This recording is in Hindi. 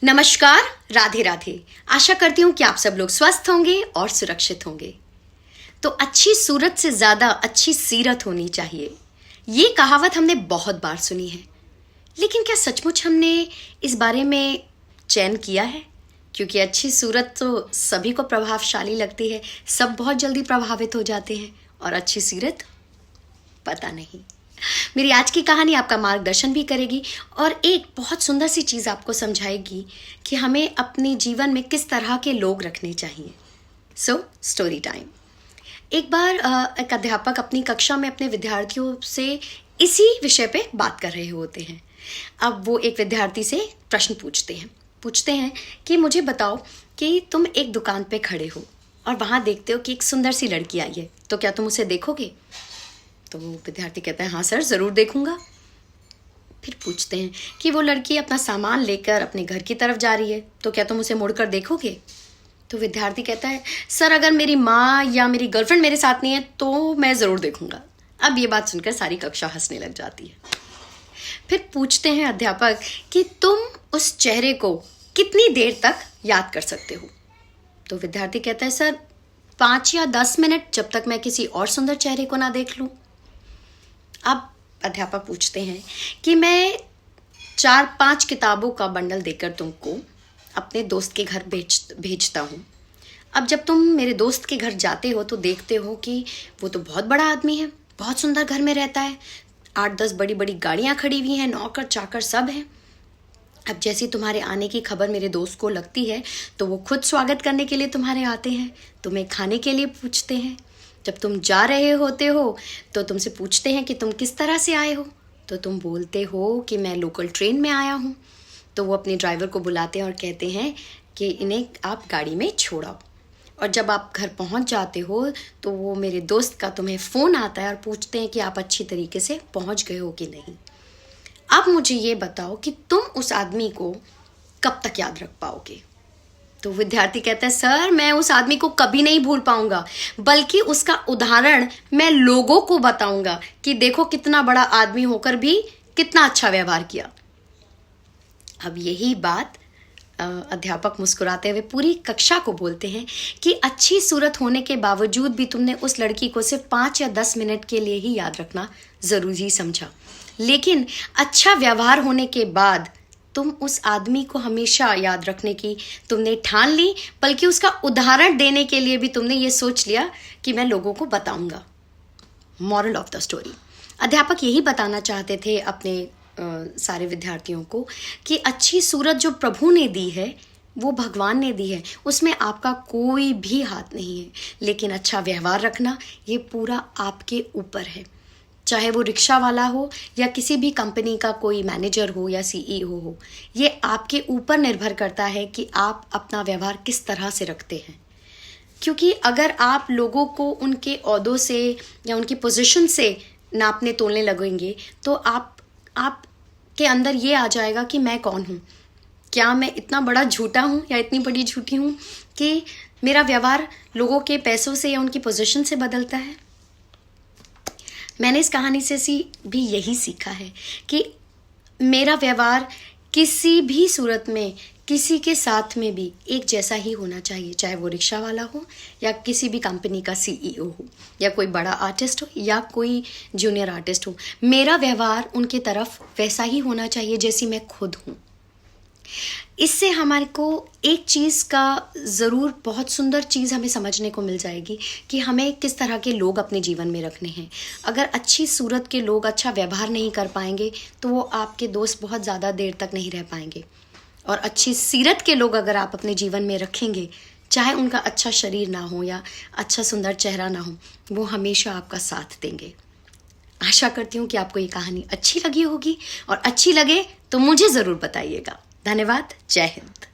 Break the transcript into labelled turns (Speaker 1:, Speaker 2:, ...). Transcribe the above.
Speaker 1: नमस्कार, राधे राधे। आशा करती हूँ कि आप सब लोग स्वस्थ होंगे और सुरक्षित होंगे। तो अच्छी सूरत से ज़्यादा अच्छी सीरत होनी चाहिए, ये कहावत हमने बहुत बार सुनी है। लेकिन क्या सचमुच हमने इस बारे में चयन किया है? क्योंकि अच्छी सूरत तो सभी को प्रभावशाली लगती है, सब बहुत जल्दी प्रभावित हो जाते हैं, और अच्छी सीरत पता नहीं। मेरी आज की कहानी आपका मार्गदर्शन भी करेगी और एक बहुत सुंदर सी चीज़ आपको समझाएगी कि हमें अपने जीवन में किस तरह के लोग रखने चाहिए। So story time. एक बार एक अध्यापक अपनी कक्षा में अपने विद्यार्थियों से इसी विषय पे बात कर रहे होते हैं। अब वो एक विद्यार्थी से प्रश्न पूछते हैं कि मुझे बताओ कि तुम एक दुकान पे खड़े हो और वहाँ देखते हो कि एक सुंदर सी लड़की आई है, तो क्या तुम उसे देखोगे? तो विद्यार्थी कहता है, हाँ सर, ज़रूर देखूंगा। फिर पूछते हैं कि वो लड़की अपना सामान लेकर अपने घर की तरफ जा रही है, तो क्या तुम उसे मुड़कर देखोगे? तो विद्यार्थी कहता है, सर अगर मेरी माँ या मेरी गर्लफ्रेंड मेरे साथ नहीं है तो मैं ज़रूर देखूंगा। अब ये बात सुनकर सारी कक्षा हंसने लग जाती है। फिर पूछते हैं अध्यापक कि तुम उस चेहरे को कितनी देर तक याद कर सकते हो? तो विद्यार्थी कहता है, सर 5 या 10 मिनट, जब तक मैं किसी और सुंदर चेहरे को ना देख लूं। अब अध्यापक पूछते हैं कि मैं 4-5 किताबों का बंडल देकर तुमको अपने दोस्त के घर भेजता हूँ। अब जब तुम मेरे दोस्त के घर जाते हो तो देखते हो कि वो तो बहुत बड़ा आदमी है, बहुत सुंदर घर में रहता है, 8-10 बड़ी बड़ी गाड़ियाँ खड़ी हुई हैं, नौकर चाकर सब हैं। अब जैसी तुम्हारे आने की खबर मेरे दोस्त को लगती है तो वो खुद स्वागत करने के लिए तुम्हारे आते हैं, तुम्हें खाने के लिए पूछते हैं। जब तुम जा रहे होते हो तो तुमसे पूछते हैं कि तुम किस तरह से आए हो, तो तुम बोलते हो कि मैं लोकल ट्रेन में आया हूँ। तो वो अपने ड्राइवर को बुलाते हैं और कहते हैं कि इन्हें आप गाड़ी में छोड़ाओ। और जब आप घर पहुँच जाते हो तो वो मेरे दोस्त का तुम्हें फ़ोन आता है और पूछते हैं कि आप अच्छी तरीके से पहुँच गए हो कि नहीं। अब मुझे ये बताओ कि तुम उस आदमी को कब तक याद रख पाओगे? तो विद्यार्थी कहता है, सर मैं उस आदमी को कभी नहीं भूल पाऊंगा, बल्कि उसका उदाहरण मैं लोगों को बताऊंगा कि देखो कितना बड़ा आदमी होकर भी कितना अच्छा व्यवहार किया। अब यही बात अध्यापक मुस्कुराते हुए पूरी कक्षा को बोलते हैं कि अच्छी सूरत होने के बावजूद भी तुमने उस लड़की को सिर्फ 5 या 10 मिनट के लिए ही याद रखना जरूरी समझा, लेकिन अच्छा व्यवहार होने के बाद तुम उस आदमी को हमेशा याद रखने की तुमने ठान ली, बल्कि उसका उदाहरण देने के लिए भी तुमने ये सोच लिया कि मैं लोगों को बताऊंगा। मॉरल ऑफ द स्टोरी, अध्यापक यही बताना चाहते थे अपने सारे विद्यार्थियों को कि अच्छी सूरत जो प्रभु ने दी है, वो भगवान ने दी है, उसमें आपका कोई भी हाथ नहीं है, लेकिन अच्छा व्यवहार रखना ये पूरा आपके ऊपर है। चाहे वो रिक्शा वाला हो या किसी भी कंपनी का कोई मैनेजर हो या सीईओ हो, ये आपके ऊपर निर्भर करता है कि आप अपना व्यवहार किस तरह से रखते हैं। क्योंकि अगर आप लोगों को उनके ओहदों से या उनकी पोजीशन से नापने तोलने लगेंगे तो आप के अंदर ये आ जाएगा कि मैं कौन हूँ, क्या मैं इतना बड़ा झूठा हूँ या इतनी बड़ी झूठी हूँ कि मेरा व्यवहार लोगों के पैसों से या उनकी पोजीशन से बदलता है। मैंने इस कहानी से भी यही सीखा है कि मेरा व्यवहार किसी भी सूरत में किसी के साथ में भी एक जैसा ही होना चाहिए, चाहे वो रिक्शा वाला हो या किसी भी कंपनी का सीईओ हो या कोई बड़ा आर्टिस्ट हो या कोई जूनियर आर्टिस्ट हो। मेरा व्यवहार उनके तरफ वैसा ही होना चाहिए जैसी मैं खुद हूँ। इससे हमारे को एक चीज़ का ज़रूर बहुत सुंदर चीज़ हमें समझने को मिल जाएगी कि हमें किस तरह के लोग अपने जीवन में रखने हैं। अगर अच्छी सूरत के लोग अच्छा व्यवहार नहीं कर पाएंगे तो वो आपके दोस्त बहुत ज़्यादा देर तक नहीं रह पाएंगे, और अच्छी सीरत के लोग अगर आप अपने जीवन में रखेंगे, चाहे उनका अच्छा शरीर ना हो या अच्छा सुंदर चेहरा ना हो, वो हमेशा आपका साथ देंगे। आशा करती हूँ कि आपको ये कहानी अच्छी लगी होगी, और अच्छी लगे तो मुझे ज़रूर बताइएगा। धन्यवाद। जय हिंद।